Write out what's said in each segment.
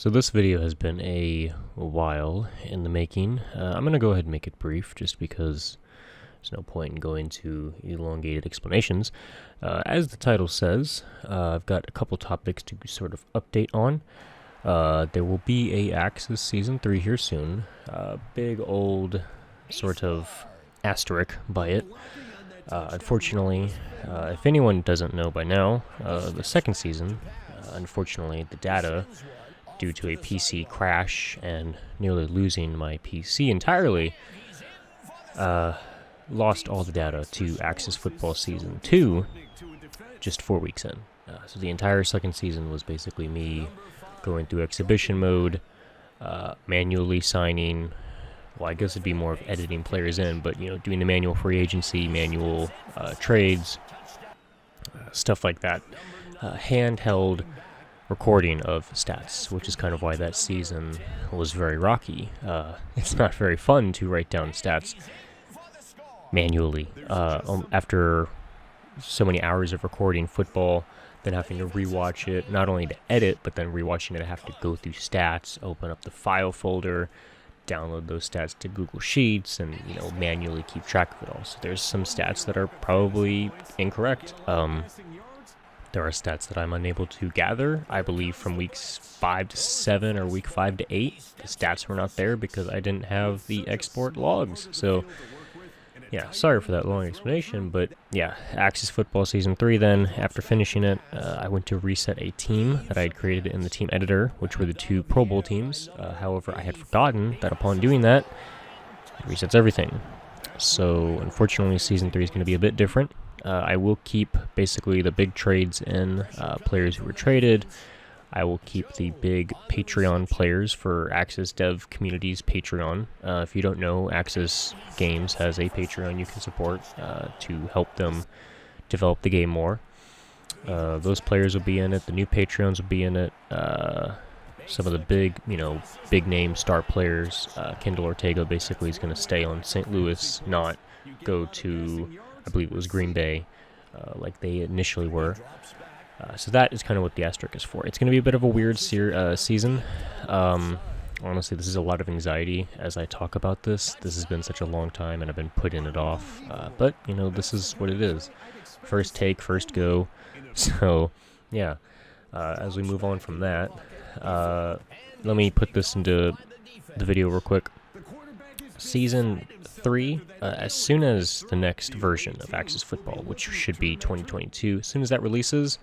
So this video has been a while in the making. I'm going to go ahead and make it brief just because there's no point in going to elongated explanations. As the title says, I've got a couple topics to sort of update on. There will be a Axis Season 3 here soon. Big old sort of asterisk by it. Unfortunately, if anyone doesn't know by now, the second season, unfortunately, the data, due to a PC crash and nearly losing my PC entirely, lost all the data to Axis Football Season 2 just 4 weeks in. So the entire second season was basically me going through exhibition mode, manually signing, well, I guess it'd be more of editing players in, but, doing the manual free agency, manual trades, stuff like that. Handheld recording of stats, which is kind of why that season was very rocky. It's not very fun to write down stats manually. After so many hours of recording football, then having to rewatch it, not only to edit, but then rewatching it, I have to go through stats, open up the file folder, download those stats to Google Sheets, and manually keep track of it all. So there's some stats that are probably incorrect. There are stats that I'm unable to gather, I believe from weeks 5 to 7 or week 5 to 8. The stats were not there because I didn't have the export logs. So, yeah, sorry for that long explanation, but yeah, Axis Football Season 3 then, after finishing it, I went to reset a team that I had created in the team editor, which were the 2 Pro Bowl teams. However, I had forgotten that upon doing that, it resets everything. So, unfortunately, Season 3 is going to be a bit different. I will keep basically the big trades in, players who were traded. I will keep the big Patreon players for Axis Dev Community's Patreon. If you don't know, Axis Games has a Patreon you can support to help them develop the game more. Those players will be in it. The new Patreons will be in it. Some of the big, big name star players. Kendall Ortega basically is going to stay on St. Louis, not go to, I believe it was Green Bay, like they initially were. So that is kind of what the asterisk is for. It's going to be a bit of a weird season. Honestly, this is a lot of anxiety as I talk about this. This has been such a long time, and I've been putting it off. But, this is what it is. First take, first go. So, yeah. As we move on from that, let me put this into the video real quick. Season 3, as soon as the next version of Axis Football, which should be 2022, as soon as that releases,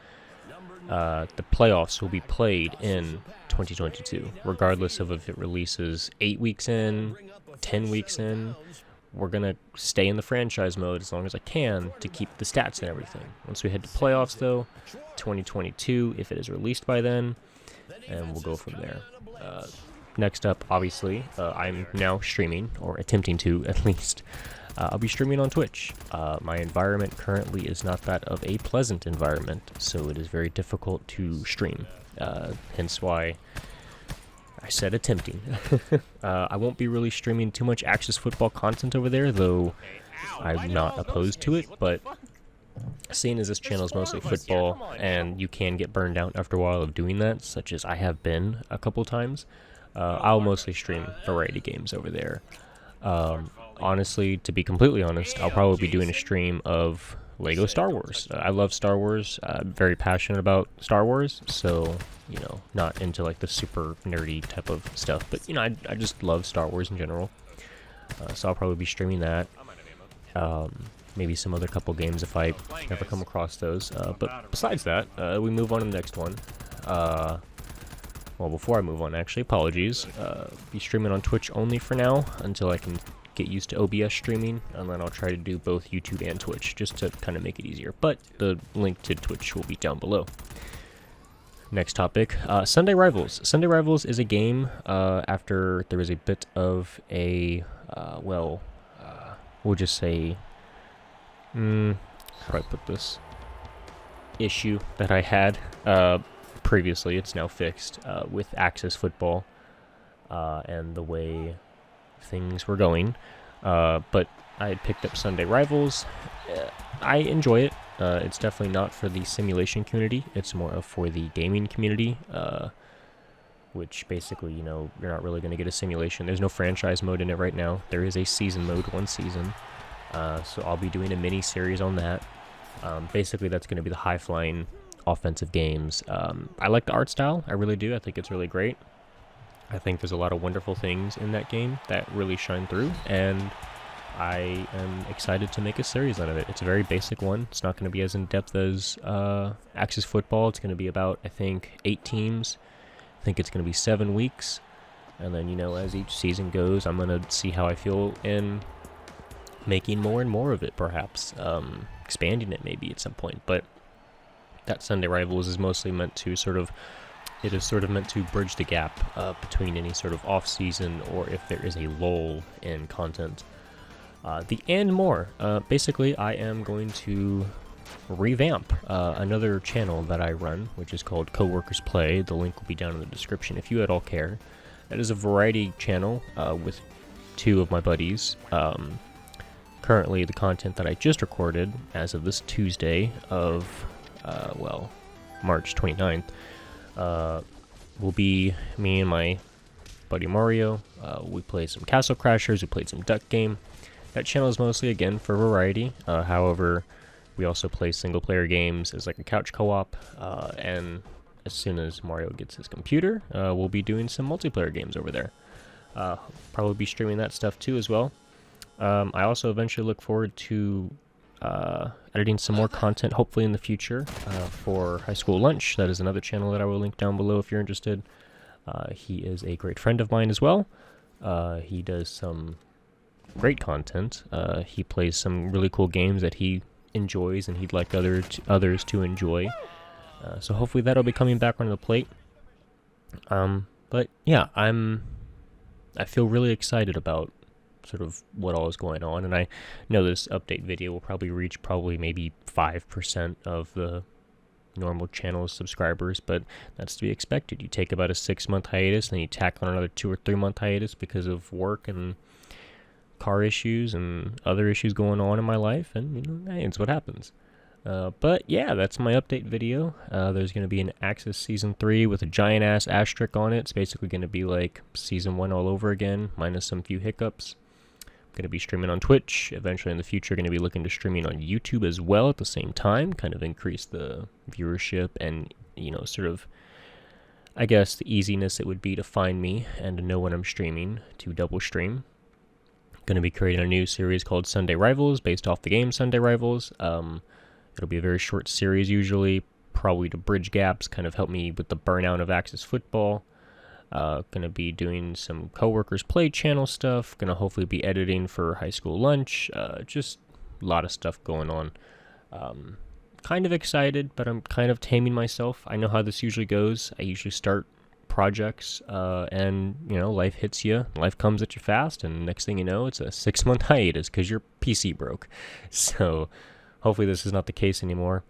the playoffs will be played in 2022, regardless of if it releases 8 weeks in, 10 weeks in. We're going to stay in the franchise mode as long as I can to keep the stats and everything. Once we head to playoffs, though, 2022, if it is released by then, and we'll go from there. Next up, obviously, I'm now streaming, or attempting to, at least. I'll be streaming on Twitch. My environment currently is not that of a pleasant environment, so it is very difficult to stream. Hence why I said attempting. I won't be really streaming too much Axis Football content over there, though I'm not opposed to it, but seeing as this channel is mostly football, and you can get burned out after a while of doing that, such as I have been a couple times, I'll mostly stream variety games over there. Honestly, to be completely honest, I'll probably be doing a stream of Lego Star Wars. I love Star Wars. I'm very passionate about Star Wars, so, not into like the super nerdy type of stuff, but, I just love Star Wars in general. So I'll probably be streaming that. Maybe some other couple games if I ever come across those. But besides that, we move on to the next one. Well, before I move on, actually, apologies. Be streaming on Twitch only for now until I can get used to OBS streaming, and then I'll try to do both YouTube and Twitch just to kind of make it easier. But the link to Twitch will be down below. Next topic, Sunday Rivals. Sunday Rivals is a game after there was a bit of a, we'll just say, how do I put this? Issue that I had previously. It's now fixed with Axis Football and the way things were going. But I had picked up Sunday Rivals. I enjoy it. It's definitely not for the simulation community. It's more of for the gaming community. which basically, you're not really going to get a simulation. There's no franchise mode in it right now. There is a season mode, 1 season. So I'll be doing a mini-series on that. Basically, that's going to be the high-flying offensive games. I like the art style. I really do. I think it's really great. I think there's a lot of wonderful things in that game that really shine through, and I am excited to make a series out of it. It's a very basic one. It's not going to be as in-depth as Axis Football. It's going to be about, I think, 8 teams. I think it's going to be 7 weeks. And then, as each season goes, I'm going to see how I feel in making more and more of it, perhaps. Expanding it maybe at some point. But that Sunday Rivals is mostly meant to it is sort of meant to bridge the gap between any sort of off-season or if there is a lull in content. And more. Basically, I am going to revamp another channel that I run, which is called Coworkers Play. The link will be down in the description if you at all care. That is a variety channel with 2 of my buddies. Currently, the content that I just recorded as of this Tuesday of, March 29th, will be me and my buddy Mario. We played some Castle Crashers, we played some Duck Game. That channel is mostly, again, for variety. However, we also play single-player games as like a couch co-op, and as soon as Mario gets his computer, we'll be doing some multiplayer games over there. Probably be streaming that stuff too as well. I also eventually look forward to editing some more content, hopefully in the future, for HighSkool Lunch. That is another channel that I will link down below if you're interested. He is a great friend of mine as well. He does some great content. He plays some really cool games that he enjoys and he'd like others to enjoy. So hopefully that'll be coming back onto the plate. But yeah, I feel really excited about sort of what all is going on, and I know this update video will probably reach maybe 5% of the normal channel's subscribers, but that's to be expected. You take about a 6-month hiatus, then you tack on another 2 or 3 month hiatus because of work and car issues and other issues going on in my life, and hey, it's what happens. But yeah, that's my update video. There's going to be an Axis Season 3 with a giant-ass asterisk on it. It's basically going to be like Season 1 all over again, minus some few hiccups. I'm going to be streaming on Twitch. Eventually in the future, going to be looking to streaming on YouTube as well at the same time, kind of increase the viewership and, sort of, I guess, the easiness it would be to find me and to know when I'm streaming, to double stream. Going to be creating a new series called Sunday Rivals, based off the game Sunday Rivals. It'll be a very short series usually, probably to bridge gaps, kind of help me with the burnout of Axis Football. Going to be doing some Coworkers Play channel stuff. Going to hopefully be editing for HighSkool Lunch. Just a lot of stuff going on. Kind of excited, but I'm kind of taming myself. I know how this usually goes. I usually start projects, and life hits you. Life comes at you fast, and next thing you know, it's a 6-month hiatus because your PC broke. So hopefully this is not the case anymore.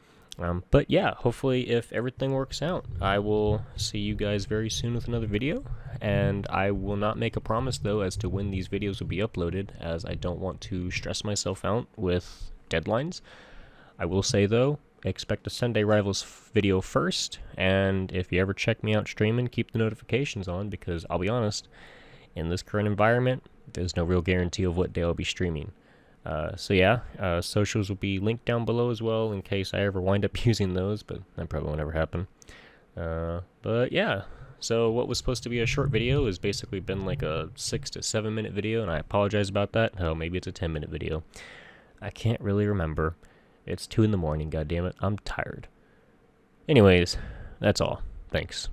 But yeah, hopefully if everything works out, I will see you guys very soon with another video. And I will not make a promise, though, as to when these videos will be uploaded, as I don't want to stress myself out with deadlines. I will say, though, expect a Sunday Rivals video first, and if you ever check me out streaming, keep the notifications on, because I'll be honest, in this current environment, there's no real guarantee of what day I'll be streaming. So yeah, socials will be linked down below as well in case I ever wind up using those, but that probably won't ever happen. But yeah, so what was supposed to be a short video has basically been like a 6 to 7 minute video, and I apologize about that. Oh, maybe it's a 10-minute video. I can't really remember. It's 2 in the morning, goddammit. I'm tired. Anyways, that's all. Thanks.